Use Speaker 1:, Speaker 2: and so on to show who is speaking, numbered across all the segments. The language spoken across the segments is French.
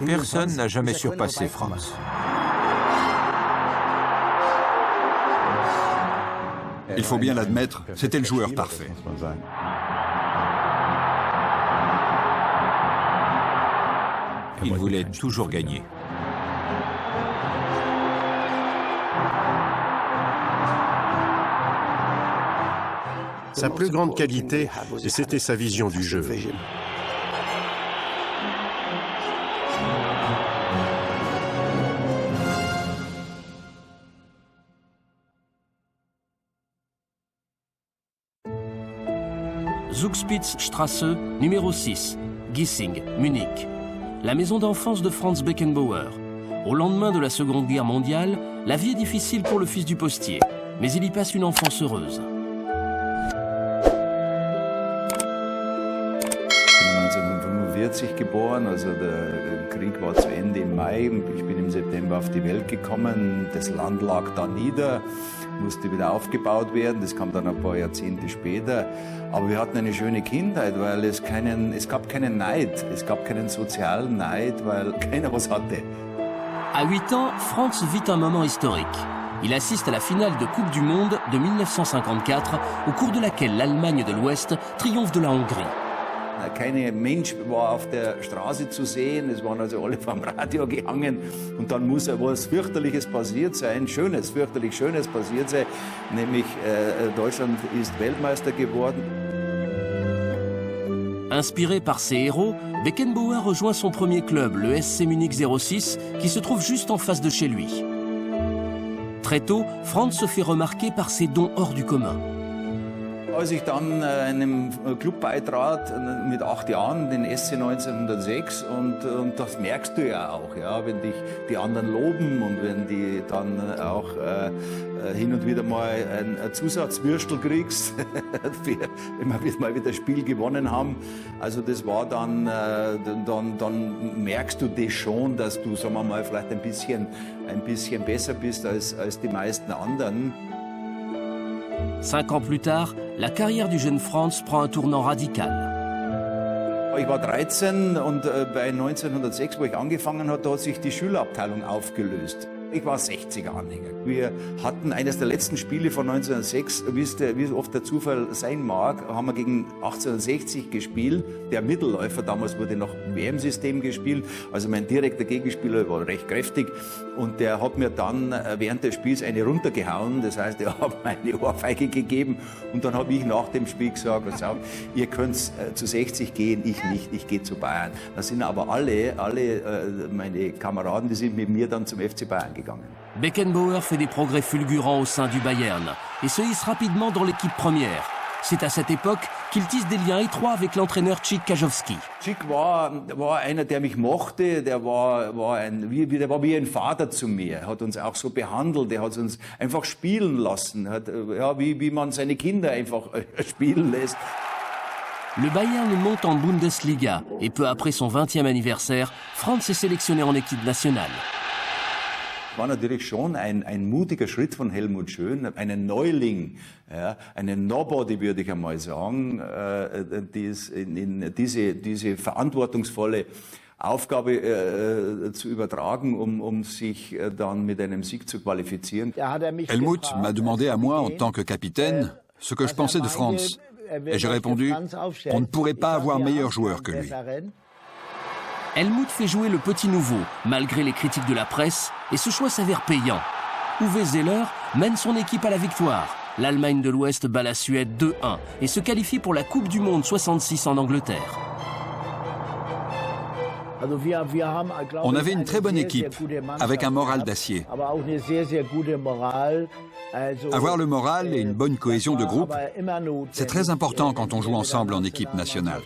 Speaker 1: Personne n'a jamais surpassé Franz.
Speaker 2: Il faut bien l'admettre, c'était le joueur parfait.
Speaker 1: Il voulait toujours gagner.
Speaker 3: Sa plus grande qualité, c'était sa vision du jeu.
Speaker 4: Zugspitzstraße, numéro 6, Gissing, Munich. La maison d'enfance de Franz Beckenbauer. Au lendemain de la Seconde Guerre mondiale, la vie est difficile pour le fils du postier, mais il y passe une enfance heureuse.
Speaker 5: Ich bin 1945 geboren, also der Krieg war zu Ende im Mai. Ich bin im September auf die Welt gekommen. Das Land lag da nieder, musste wieder aufgebaut werden. Das kam dann ein paar Jahrzehnte später. Aber wir hatten eine schöne Kindheit, weil es gab keinen Neid. Es gab keinen sozialen Neid, weil keiner was hatte.
Speaker 4: À 8 ans, Franz vit un moment historique. Il assiste à la finale de Coupe du Monde de 1954, au cours de laquelle l'Allemagne de l'Ouest triomphe de la Hongrie.
Speaker 5: Kein Mensch war auf der Straße zu sehen, es waren also alle vom Radio gehangen und dann muss etwas Fürchterliches passiert sein, fürchterlich Schönes passiert sein, nämlich Deutschland ist Weltmeister geworden.
Speaker 4: Inspiré par ses héros, Beckenbauer rejoint son premier club, le SC Munich 06, qui se trouve juste en face de chez lui. Très tôt, Franz se fait remarquer par ses dons hors du commun.
Speaker 5: Als ich dann einem Club beitrat mit 8 Jahren, den SC 1906, und das merkst du ja auch, ja, wenn dich die anderen loben und wenn die dann auch hin und wieder mal ein Zusatzwürstel kriegst, immer mal wieder das Spiel gewonnen haben. Also das war dann merkst du das schon, dass du, sagen wir mal, vielleicht ein bisschen besser bist als die meisten anderen.
Speaker 4: 5 ans plus tard, la carrière du jeune Franz prend un tournant radical.
Speaker 5: Ich war 13 und bei 1906, wo ich angefangen habe, da hat sich die Schülerabteilung aufgelöst. Ich war 60er-Anhänger. Wir hatten eines der letzten Spiele von 1906, wie oft der Zufall sein mag, haben wir gegen 1860 gespielt. Der Mittelläufer, damals wurde noch im WM-System gespielt, also mein direkter Gegenspieler war recht kräftig und der hat mir dann während des Spiels eine runtergehauen, das heißt, er hat mir eine Ohrfeige gegeben und dann habe ich nach dem Spiel gesagt, ihr könnt zu 60 gehen, ich nicht, ich gehe zu Bayern. Da sind aber alle meine Kameraden, die sind mit mir dann zum FC Bayern gegangen.
Speaker 4: Beckenbauer fait des progrès fulgurants au sein du Bayern et se hisse rapidement dans l'équipe première. C'est à cette époque qu'il tisse des liens étroits avec l'entraîneur Chick Kajowski.
Speaker 5: Chick war einer, der mich mochte, der war wie ein Vater zu mir. Er hat uns auch so behandelt, er hat uns einfach spielen lassen, wie man seine Kinder einfach spielen lässt.
Speaker 4: Le Bayern monte en Bundesliga et peu après son 20e anniversaire, Franz est sélectionné en équipe nationale.
Speaker 5: War natürlich schon ein mutiger Schritt von Helmut Schön, einen Neuling, ja, einen Nobody, würde ich einmal sagen, diese verantwortungsvolle Aufgabe zu übertragen, um sich dann mit einem Sieg zu qualifizieren.
Speaker 2: Helmut m'a demandé à moi, en tant que capitaine, ce que je pensais de Franz. Et j'ai répondu, on ne pourrait pas avoir meilleur joueur que lui.
Speaker 4: Helmut fait jouer le petit nouveau, malgré les critiques de la presse, et ce choix s'avère payant. Uwe Seeler mène son équipe à la victoire. L'Allemagne de l'Ouest bat la Suède 2-1 et se qualifie pour la Coupe du Monde 66 en Angleterre.
Speaker 2: On avait une très bonne équipe, avec un moral d'acier. Avoir le moral et une bonne cohésion de groupe, c'est très important quand on joue ensemble en équipe nationale.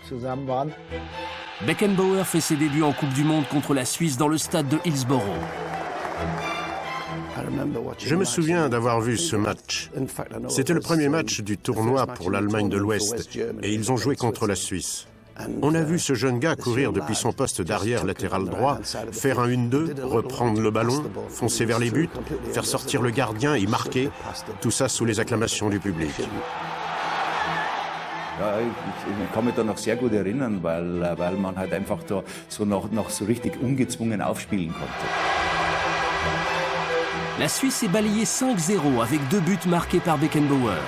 Speaker 4: Beckenbauer fait ses débuts en Coupe du Monde contre la Suisse dans le stade de Hillsborough.
Speaker 3: Je me souviens d'avoir vu ce match. C'était le premier match du tournoi pour l'Allemagne de l'Ouest et ils ont joué contre la Suisse. On a vu ce jeune gars courir depuis son poste d'arrière latéral droit, faire un 1-2, reprendre le ballon, foncer vers les buts, faire sortir le gardien et marquer, tout ça sous les acclamations du public.
Speaker 5: Ja, ich kann mich da noch sehr gut erinnern, weil man halt einfach da so noch so richtig ungezwungen aufspielen konnte.
Speaker 4: La Suisse est balayée 5-0 avec 2 buts marqués par Beckenbauer.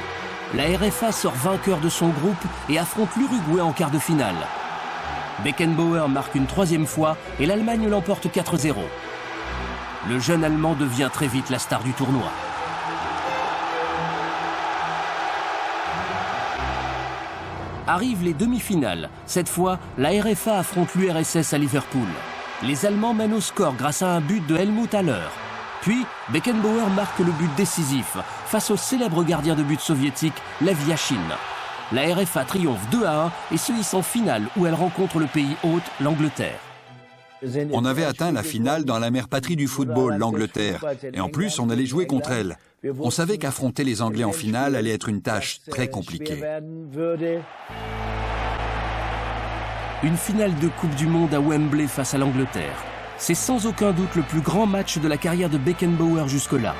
Speaker 4: La RFA sort vainqueur de son groupe et affronte l'Uruguay en quart de finale. Beckenbauer marque une 3e fois et l'Allemagne l'emporte 4-0. Le jeune Allemand devient très vite la star du tournoi. Arrivent les demi-finales. Cette fois, la RFA affronte l'URSS à Liverpool. Les Allemands mènent au score grâce à un but de Helmut Haller. Puis, Beckenbauer marque le but décisif face au célèbre gardien de but soviétique Lev Yashin. La RFA triomphe 2-1 et se hisse en finale où elle rencontre le pays hôte, l'Angleterre.
Speaker 2: On avait atteint la finale dans la mère patrie du football, l'Angleterre. Et en plus, on allait jouer contre elle. On savait qu'affronter les Anglais en finale allait être une tâche très compliquée.
Speaker 4: Une finale de Coupe du Monde à Wembley face à l'Angleterre. C'est sans aucun doute le plus grand match de la carrière de Beckenbauer jusque-là.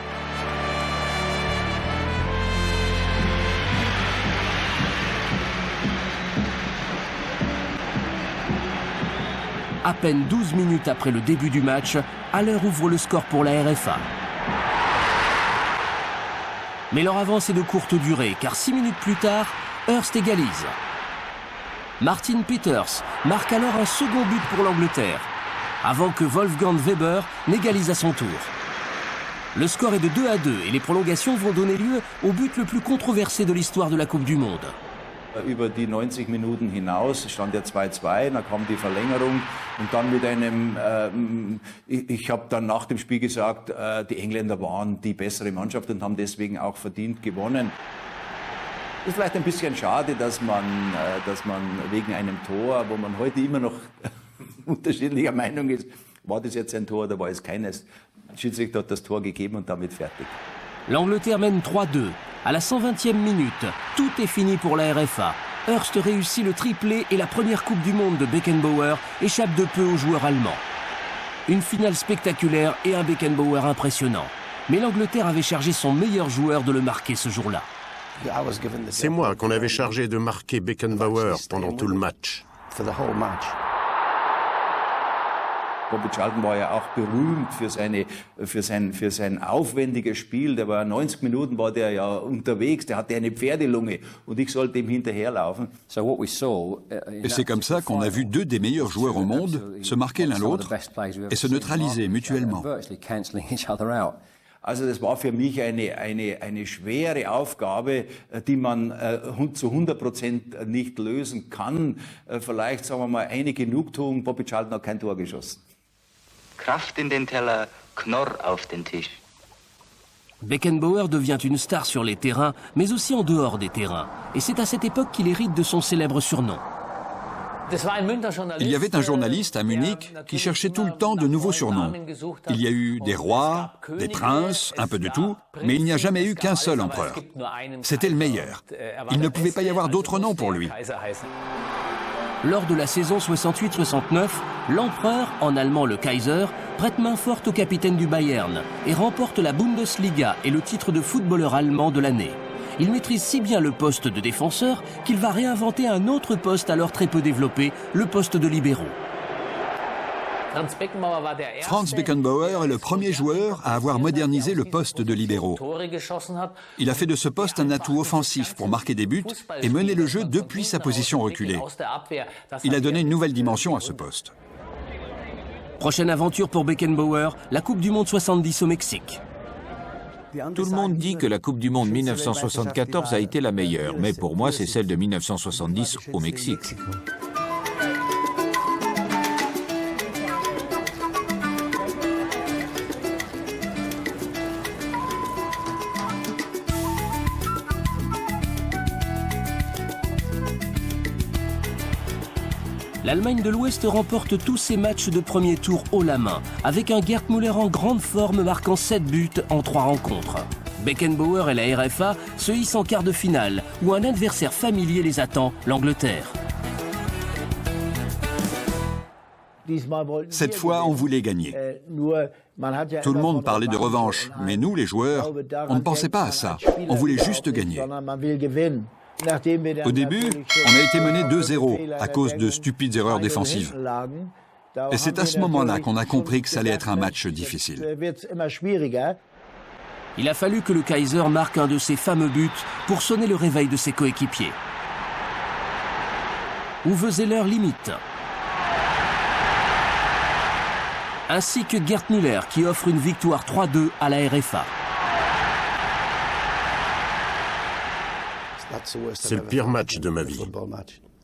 Speaker 4: À peine 12 minutes après le début du match, Haller ouvre le score pour la RFA. Mais leur avance est de courte durée, car 6 minutes plus tard, Hurst égalise. Martin Peters marque alors un second but pour l'Angleterre, avant que Wolfgang Weber n'égalise à son tour. Le score est de 2-2 et les prolongations vont donner lieu au but le plus controversé de l'histoire de la Coupe du Monde.
Speaker 5: Über die 90 Minuten hinaus stand ja 2-2, dann kam die Verlängerung und dann mit einem, ich habe dann nach dem Spiel gesagt, die Engländer waren die bessere Mannschaft und haben deswegen auch verdient gewonnen. Ist vielleicht ein bisschen schade, dass man wegen einem Tor, wo man heute immer noch unterschiedlicher Meinung ist, war das jetzt ein Tor oder war es keines? Der Schiedsrichter hat das Tor gegeben und damit fertig.
Speaker 4: L'Angleterre mène 3-2. À la 120e minute, tout est fini pour la RFA. Hurst réussit le triplé et la première Coupe du Monde de Beckenbauer échappe de peu aux joueurs allemands. Une finale spectaculaire et un Beckenbauer impressionnant. Mais l'Angleterre avait chargé son meilleur joueur de le marquer ce jour-là.
Speaker 3: C'est moi qu'on avait chargé de marquer Beckenbauer pendant tout le match.
Speaker 5: Bobby Charlton war ja auch berühmt für sein aufwendiges Spiel. Der war 90 Minuten war der ja unterwegs, der hatte eine Pferdelunge und ich sollte ihm hinterherlaufen.
Speaker 2: Et c'est comme ça qu'on a vu 2 des meilleurs joueurs au monde se marquer l'un l'autre et se neutraliser mutuellement.
Speaker 5: Also das war für mich eine schwere Aufgabe, die man zu 100% nicht lösen kann. Vielleicht, sagen wir mal, eine Genugtuung, Bobby Charlton hat kein Tor geschossen.
Speaker 6: Kraft in den Teller, Knorr auf den Tisch.
Speaker 4: Beckenbauer devient une star sur les terrains, mais aussi en dehors des terrains. Et c'est à cette époque qu'il hérite de son célèbre surnom.
Speaker 2: Il y avait un journaliste à Munich qui cherchait tout le temps de nouveaux surnoms. Il y a eu des rois, des princes, un peu de tout, mais il n'y a jamais eu qu'un seul empereur. C'était le meilleur. Il ne pouvait pas y avoir d'autres noms pour lui.
Speaker 4: Lors de la saison 68-69, l'empereur, en allemand le Kaiser, prête main forte au capitaine du Bayern et remporte la Bundesliga et le titre de footballeur allemand de l'année. Il maîtrise si bien le poste de défenseur qu'il va réinventer un autre poste alors très peu développé, le poste de libéraux.
Speaker 2: Franz Beckenbauer est le premier joueur à avoir modernisé le poste de libéraux. Il a fait de ce poste un atout offensif pour marquer des buts et mener le jeu depuis sa position reculée. Il a donné une nouvelle dimension à ce poste.
Speaker 4: Prochaine aventure pour Beckenbauer, la Coupe du Monde 70 au Mexique.
Speaker 1: Tout le monde dit que la Coupe du Monde 1974 a été la meilleure, mais pour moi, c'est celle de 1970 au Mexique.
Speaker 4: L'Allemagne de l'Ouest remporte tous ses matchs de premier tour haut la main, avec un Gerd Müller en grande forme marquant 7 buts en 3 rencontres. Beckenbauer et la RFA se hissent en quart de finale, où un adversaire familier les attend, l'Angleterre.
Speaker 2: Cette fois, on voulait gagner. Tout le monde parlait de revanche, mais nous, les joueurs, on ne pensait pas à ça. On voulait juste gagner. Au début, on a été mené 2-0 à cause de stupides erreurs défensives. Et c'est à ce moment-là qu'on a compris que ça allait être un match difficile.
Speaker 4: Il a fallu que le Kaiser marque un de ses fameux buts pour sonner le réveil de ses coéquipiers. Uwe Seeler limite. Ainsi que Gerd Müller qui offre une victoire 3-2 à la RFA.
Speaker 3: C'est le pire match de ma vie.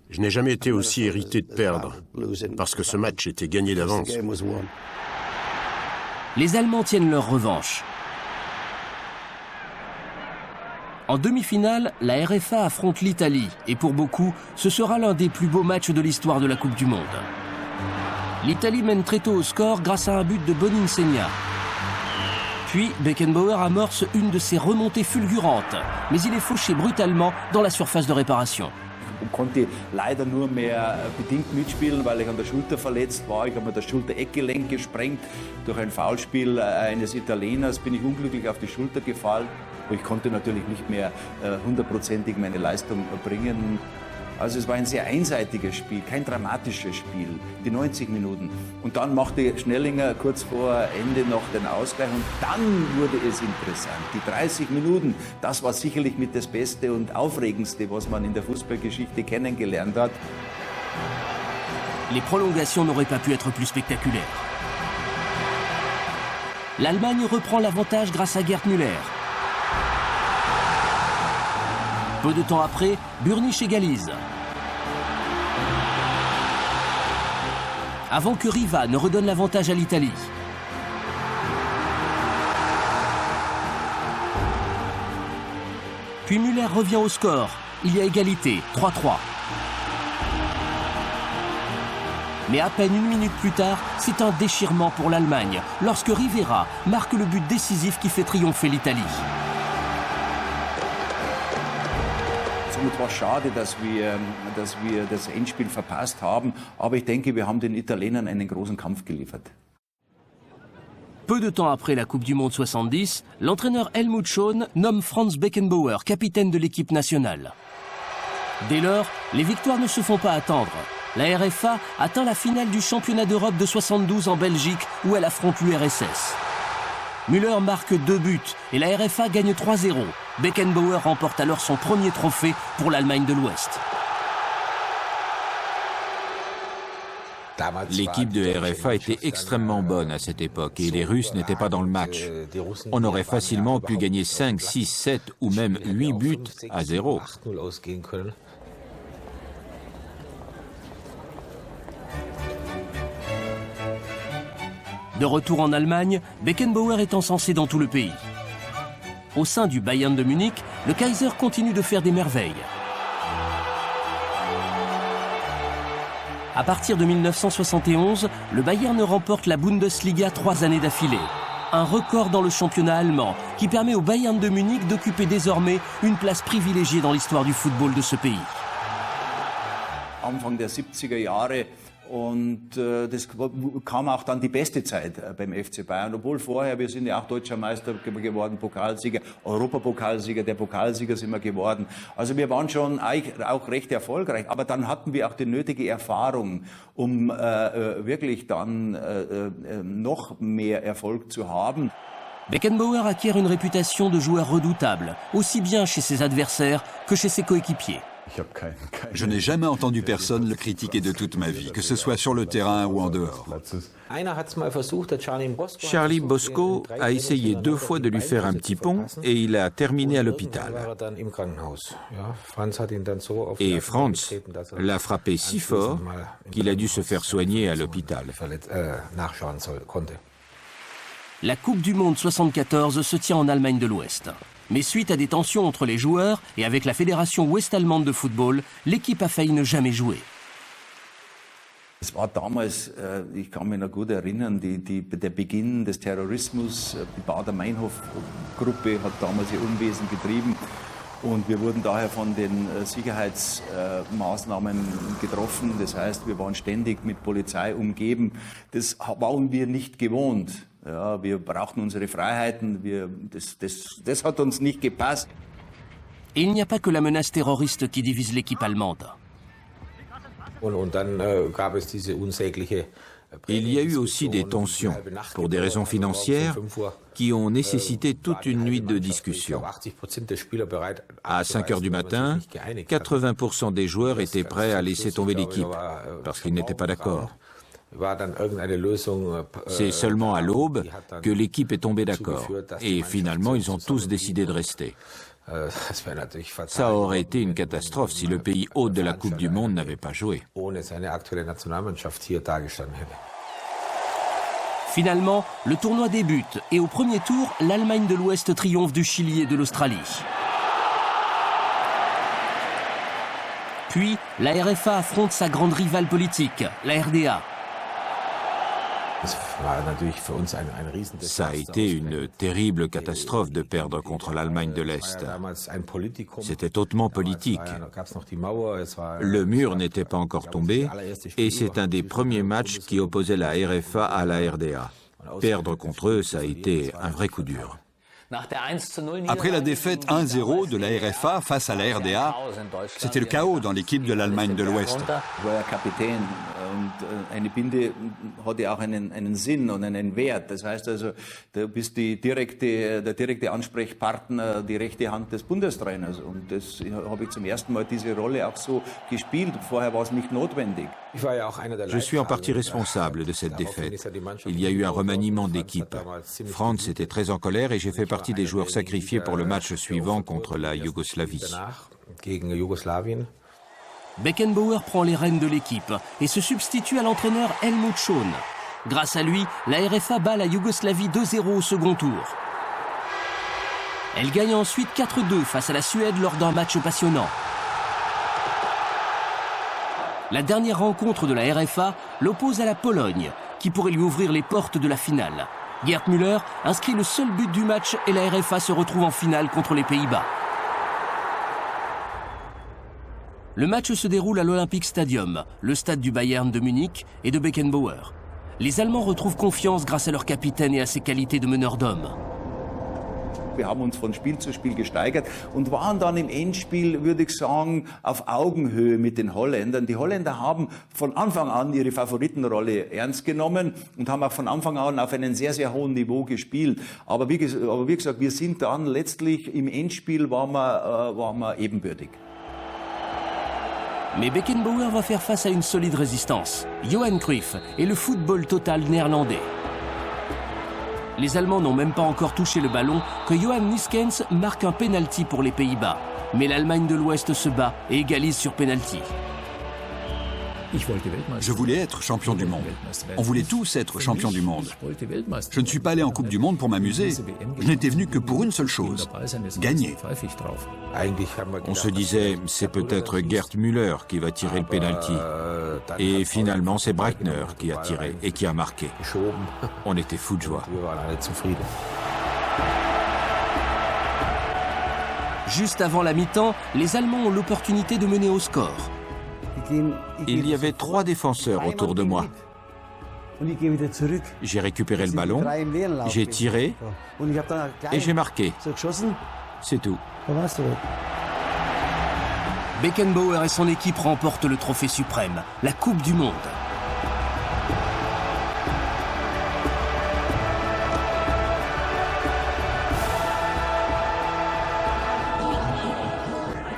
Speaker 3: Je n'ai jamais été aussi irrité de perdre, parce que ce match était gagné d'avance.
Speaker 4: Les Allemands tiennent leur revanche. En demi-finale, la RFA affronte l'Italie, et pour beaucoup, ce sera l'un des plus beaux matchs de l'histoire de la Coupe du Monde. L'Italie mène très tôt au score grâce à un but de Boninsegna. Puis, Beckenbauer amorce une de ses remontées fulgurantes, mais il est fauché brutalement dans la surface de réparation.
Speaker 5: Ich konnte leider nur mehr bedingt mitspielen, weil ich an der Schulter verletzt war. Ich habe mir das Schulter-Eckgelenk gesprengt. Durch ein Foulspiel eines Italieners bin ich unglücklich auf die Schulter gefallen. Ich konnte natürlich nicht mehr hundertprozentig meine Leistung bringen. Also es war ein sehr einseitiges Spiel, kein dramatisches Spiel, die 90 Minuten. Und dann machte Schnellinger kurz vor Ende noch den Ausgleich und dann wurde es interessant. Die 30 Minuten, das war sicherlich mit das Beste und Aufregendste, was man in der Fußballgeschichte kennengelernt hat.
Speaker 4: Les prolongations n'auraient pas pu être plus spectaculaires. L'Allemagne reprend l'avantage grâce à Gerd Müller. Peu de temps après, Burnich égalise. Avant que Riva ne redonne l'avantage à l'Italie. Puis Müller revient au score. Il y a égalité, 3-3. Mais à peine une minute plus tard, c'est un déchirement pour l'Allemagne, lorsque Rivera marque le but décisif qui fait triompher l'Italie.
Speaker 5: Es war schade, dass wir das Endspiel verpasst haben, aber ich denke, wir haben den Italienern einen großen Kampf geliefert.
Speaker 4: Peu de temps après la Coupe du Monde 70, l'entraîneur Helmut Schön nomme Franz Beckenbauer capitaine de l'équipe nationale. Dès lors, les victoires ne se font pas attendre. La RFA atteint la finale du championnat d'Europe de 72 en Belgique où elle affronte l'URSS. Müller marque 2 buts et la RFA gagne 3-0. Beckenbauer remporte alors son premier trophée pour l'Allemagne de l'Ouest.
Speaker 1: L'équipe de RFA était extrêmement bonne à cette époque et les Russes n'étaient pas dans le match. On aurait facilement pu gagner 5, 6, 7 ou même 8 buts à 0.
Speaker 4: De retour en Allemagne, Beckenbauer est encensé dans tout le pays. Au sein du Bayern de Munich, le Kaiser continue de faire des merveilles. À partir de 1971, le Bayern remporte la Bundesliga 3 années d'affilée. Un record dans le championnat allemand qui permet au Bayern de Munich d'occuper désormais une place privilégiée dans l'histoire du football de ce pays.
Speaker 5: Anfang der 70er Jahre und das kam auch dann die beste Zeit beim FC Bayern, obwohl vorher, wir sind ja auch Deutscher Meister geworden, Pokalsieger, Europapokalsieger, der Pokalsieger sind wir geworden. Also wir waren schon auch recht erfolgreich, aber dann hatten wir auch die nötige Erfahrung, um wirklich dann noch mehr Erfolg zu haben.
Speaker 4: Beckenbauer acquiert une réputation de joueur redoutable, aussi bien chez ses adversaires que chez ses coéquipiers.
Speaker 2: Je n'ai jamais entendu personne le critiquer de toute ma vie, que ce soit sur le terrain ou en dehors.
Speaker 1: Charlie Bosco a essayé 2 fois de lui faire un petit pont et il a terminé à l'hôpital. Et Franz l'a frappé si fort qu'il a dû se faire soigner à l'hôpital.
Speaker 4: La Coupe du Monde 74 se tient en Allemagne de l'Ouest. Mais suite à des tensions entre les joueurs et avec la fédération ouest-allemande de football, l'équipe a failli ne jamais jouer.
Speaker 5: Es war damals, ich kann mich noch gut erinnern, der Beginn des Terrorismus, die Baader-Meinhof-Gruppe hat damals ihr Unwesen getrieben. Und wir wurden daher von den Sicherheitsmaßnahmen getroffen. Das heißt, wir waren ständig mit Polizei umgeben. Das waren wir nicht gewohnt. Ja, wir brauchten unsere Freiheiten. Das hat uns nicht gepasst.
Speaker 4: Et il n'y a pas que la menace terroriste qui divise l'équipe allemande.
Speaker 7: Und dann gab es diese unsägliche
Speaker 1: Il y a eu aussi des tensions pour des raisons financières qui ont nécessité toute une nuit de discussion. À 5 heures du matin, 80% des joueurs étaient prêts à laisser tomber l'équipe parce qu'ils n'étaient pas d'accord. C'est seulement à l'aube que l'équipe est tombée d'accord et finalement ils ont tous décidé de rester. Ça aurait été une catastrophe si le pays hôte de la Coupe du Monde n'avait pas joué.
Speaker 4: Finalement, le tournoi débute et au premier tour, l'Allemagne de l'Ouest triomphe du Chili et de l'Australie. Puis, la RFA affronte sa grande rivale politique, la RDA.
Speaker 1: Ça a été une terrible catastrophe de perdre contre l'Allemagne de l'Est. C'était hautement politique. Le mur n'était pas encore tombé et c'est un des premiers matchs qui opposait la RFA à la RDA. Perdre contre eux, ça a été un vrai coup dur.
Speaker 2: Après la défaite 1-0 de la RFA face à la RDA, c'était le chaos dans l'équipe de l'Allemagne de l'Ouest.
Speaker 5: Und eine Binde hat ja auch einen Sinn und einen Wert. Das heißt also, du bist der direkte Ansprechpartner, die rechte Hand des Bundestrainers. Und das habe ich zum ersten Mal diese Rolle auch so gespielt. Vorher war es nicht notwendig.
Speaker 1: Je suis en partie responsable de cette défaite. Il y a eu un remaniement d'équipe. Franz était très en colère et j'ai fait partie des joueurs sacrifiés pour le match suivant contre la Yougoslavie.
Speaker 4: Beckenbauer prend les rênes de l'équipe et se substitue à l'entraîneur Helmut Schön. Grâce à lui, la RFA bat la Yougoslavie 2-0 au second tour. Elle gagne ensuite 4-2 face à la Suède lors d'un match passionnant. La dernière rencontre de la RFA l'oppose à la Pologne, qui pourrait lui ouvrir les portes de la finale. Gerd Müller inscrit le seul but du match et la RFA se retrouve en finale contre les Pays-Bas. Le match se déroule à l'Olympic Stadium, le stade du Bayern de Munich et de Beckenbauer. Les Allemands retrouvent confiance grâce à leur capitaine et à ses qualités de meneur d'hommes.
Speaker 5: Wir haben uns von Spiel zu Spiel gesteigert und waren dann im Endspiel, würde ich sagen, auf Augenhöhe mit den Holländern. Die Holländer haben von Anfang an ihre Favoritenrolle ernst genommen und haben auch von Anfang an auf einem sehr, sehr hohen Niveau gespielt. Aber wie gesagt, wir sind dann letztlich im Endspiel waren wir ebenbürtig.
Speaker 4: Mais Beckenbauer va faire face à une solide résistance. Johan Cruyff et le football total néerlandais. Les Allemands n'ont même pas encore touché le ballon que Johan Niskens marque un penalty pour les Pays-Bas. Mais l'Allemagne de l'Ouest se bat et égalise sur penalty.
Speaker 2: Je voulais être champion du monde. On voulait tous être champions du monde. Je ne suis pas allé en Coupe du Monde pour m'amuser. Je n'étais venu que pour une seule chose, gagner.
Speaker 1: On se disait, c'est peut-être Gerd Müller qui va tirer le penalty. Et finalement, c'est Breitner qui a tiré et qui a marqué. On était fous de joie.
Speaker 4: Juste avant la mi-temps, les Allemands ont l'opportunité de mener au score.
Speaker 1: Il y avait 3 défenseurs autour de moi. J'ai récupéré le ballon, j'ai tiré et j'ai marqué. C'est tout.
Speaker 4: Beckenbauer et son équipe remportent le trophée suprême, la Coupe du Monde.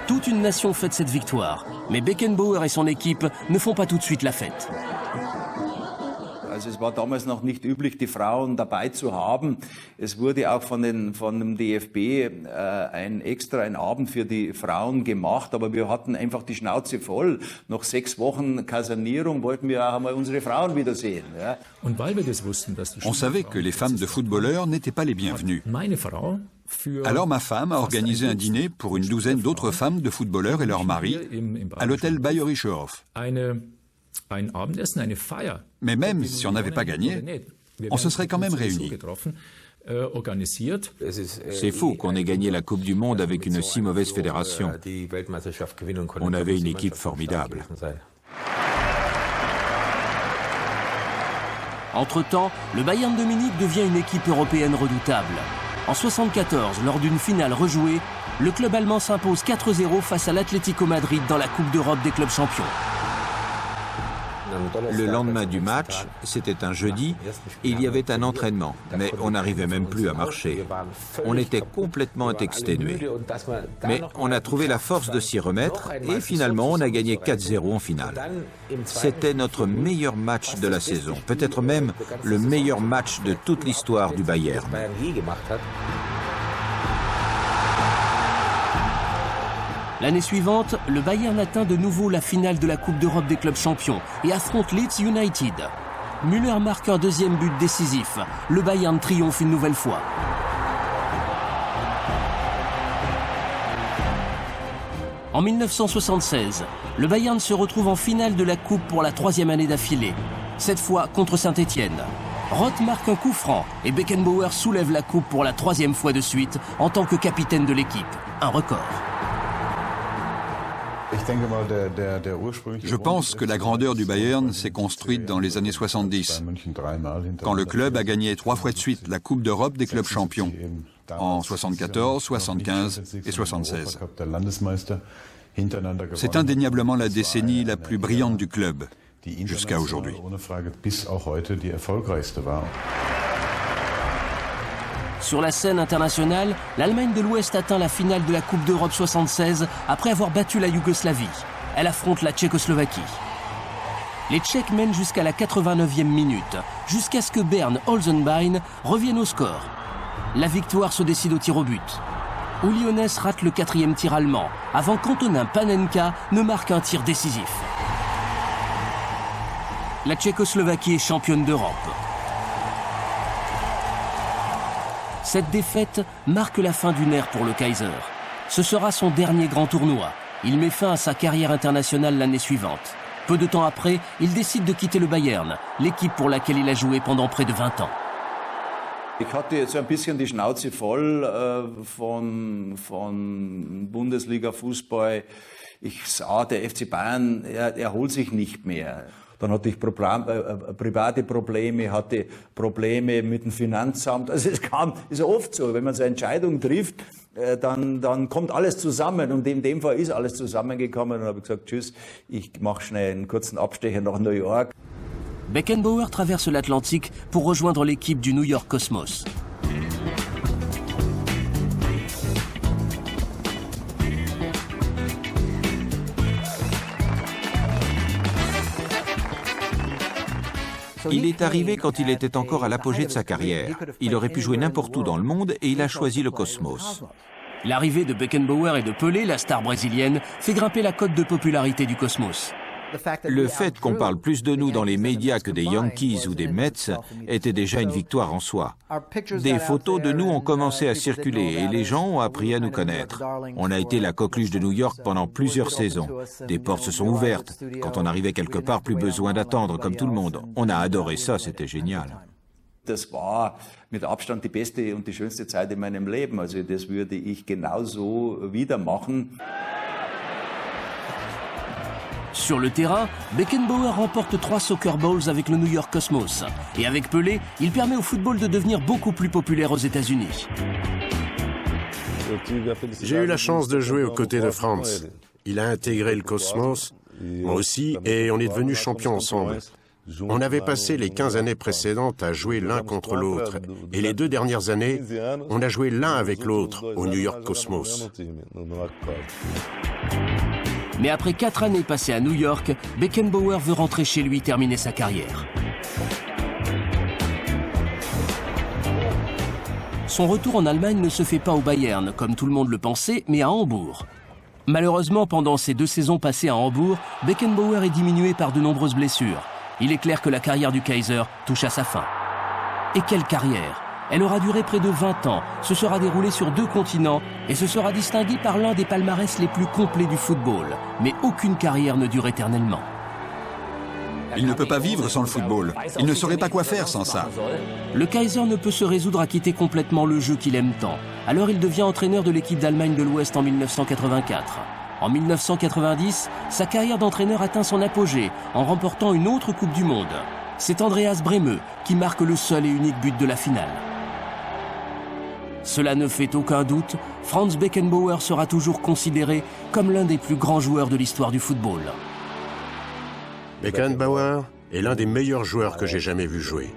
Speaker 4: Toute une nation fête cette victoire, mais Beckenbauer et son équipe ne font pas tout de suite la fête.
Speaker 5: Also es war damals noch nicht üblich, die Frauen dabei zu haben. Es wurde auch von dem DFB ein Abend für die Frauen gemacht, aber wir hatten einfach die Schnauze voll. Nach 6 Wochen Kasernierung wollten wir auch einmal unsere Frauen wiedersehen. Ja.
Speaker 2: On savait que les femmes de footballeurs n'étaient pas les bienvenues. Alors ma femme a organisé un dîner pour une douzaine d'autres femmes de footballeurs et leurs maris à l'hôtel Bayerische Hof. Mais même si on n'avait pas gagné, on se serait quand même réunis.
Speaker 1: C'est faux qu'on ait gagné la Coupe du Monde avec une si mauvaise fédération. On avait une équipe formidable.
Speaker 4: Entre-temps, le Bayern de Munich devient une équipe européenne redoutable. En 1974, lors d'une finale rejouée, le club allemand s'impose 4-0 face à l'Atlético Madrid dans la Coupe d'Europe des clubs champions.
Speaker 1: Le lendemain du match, c'était un jeudi, et il y avait un entraînement, mais on n'arrivait même plus à marcher. On était complètement exténués. Mais on a trouvé la force de s'y remettre, et finalement on a gagné 4-0 en finale. C'était notre meilleur match de la saison, peut-être même le meilleur match de toute l'histoire du Bayern.
Speaker 4: L'année suivante, le Bayern atteint de nouveau la finale de la Coupe d'Europe des clubs champions et affronte Leeds United. Müller marque un deuxième but décisif. Le Bayern triomphe une nouvelle fois. En 1976, le Bayern se retrouve en finale de la Coupe pour la troisième année d'affilée. Cette fois contre Saint-Étienne. Roth marque un coup franc et Beckenbauer soulève la Coupe pour la troisième fois de suite en tant que capitaine de l'équipe. Un record.
Speaker 2: Je pense que la grandeur du Bayern s'est construite dans les années 70, quand le club a gagné 3 fois de suite la Coupe d'Europe des clubs champions, en 74, 75 et 76. C'est indéniablement la décennie la plus brillante du club, jusqu'à aujourd'hui.
Speaker 4: Sur la scène internationale, l'Allemagne de l'Ouest atteint la finale de la Coupe d'Europe 76 après avoir battu la Yougoslavie. Elle affronte la Tchécoslovaquie. Les Tchèques mènent jusqu'à la 89e minute, jusqu'à ce que Bernd Holzenbein revienne au score. La victoire se décide au tir au but. Uli Hoeneß rate le 4e tir allemand, avant qu'Antonin Panenka ne marque un tir décisif. La Tchécoslovaquie est championne d'Europe. Cette défaite marque la fin d'une ère pour le Kaiser. Ce sera son dernier grand tournoi. Il met fin à sa carrière internationale l'année suivante. Peu de temps après, il décide de quitter le Bayern, l'équipe pour laquelle il a joué pendant près de 20 ans.
Speaker 5: Ich hatte jetzt ein bisschen die Schnauze voll von Bundesliga-Fußball. Ich sah, der FC Bayern, er erholt sich nicht mehr. Dann hatte ich private Probleme, hatte Probleme mit dem Finanzamt. Also es ist ja oft so, wenn man so eine Entscheidung trifft, dann kommt alles zusammen. Und in dem Fall ist alles zusammengekommen. Und habe ich gesagt, tschüss, ich mache schnell einen kurzen Abstecher nach New York.
Speaker 4: Beckenbauer traverse l'Atlantique pour rejoindre l'équipe du New York Cosmos.
Speaker 1: Il est arrivé quand il était encore à l'apogée de sa carrière. Il aurait pu jouer n'importe où dans le monde et il a choisi le Cosmos.
Speaker 4: L'arrivée de Beckenbauer et de Pelé, la star brésilienne, fait grimper la cote de popularité du Cosmos.
Speaker 1: Le fait qu'on parle plus de nous dans les médias que des Yankees ou des Mets était déjà une victoire en soi. Des photos de nous ont commencé à circuler et les gens ont appris à nous connaître. On a été la coqueluche de New York pendant plusieurs saisons. Des portes se sont ouvertes. Quand on arrivait quelque part, plus besoin d'attendre, comme tout le monde. On a adoré ça, c'était génial.
Speaker 5: Das war mit Abstand die beste und die schönste Zeit in meinem Leben. Also das würde ich genauso wieder machen.
Speaker 4: Sur le terrain, Beckenbauer remporte 3 Soccer Bowls avec le New York Cosmos. Et avec Pelé, il permet au football de devenir beaucoup plus populaire aux États-Unis.
Speaker 3: J'ai eu la chance de jouer aux côtés de Franz. Il a intégré le Cosmos, moi aussi, et on est devenus champions ensemble. On avait passé les 15 années précédentes à jouer l'un contre l'autre. Et les 2 dernières années, on a joué l'un avec l'autre au New York Cosmos.
Speaker 4: Mais après 4 années passées à New York, Beckenbauer veut rentrer chez lui terminer sa carrière. Son retour en Allemagne ne se fait pas au Bayern, comme tout le monde le pensait, mais à Hambourg. Malheureusement, pendant ces 2 saisons passées à Hambourg, Beckenbauer est diminué par de nombreuses blessures. Il est clair que la carrière du Kaiser touche à sa fin. Et quelle carrière! Elle aura duré près de 20 ans, se sera déroulée sur 2 continents et se sera distinguée par l'un des palmarès les plus complets du football. Mais aucune carrière ne dure éternellement.
Speaker 2: Il ne peut pas vivre sans le football. Il ne saurait pas quoi faire sans ça.
Speaker 4: Le Kaiser ne peut se résoudre à quitter complètement le jeu qu'il aime tant. Alors il devient entraîneur de l'équipe d'Allemagne de l'Ouest en 1984. En 1990, sa carrière d'entraîneur atteint son apogée en remportant une autre Coupe du Monde. C'est Andreas Brehme qui marque le seul et unique but de la finale. Cela ne fait aucun doute, Franz Beckenbauer sera toujours considéré comme l'un des plus grands joueurs de l'histoire du football.
Speaker 3: Beckenbauer est l'un des meilleurs joueurs que j'ai jamais vu jouer.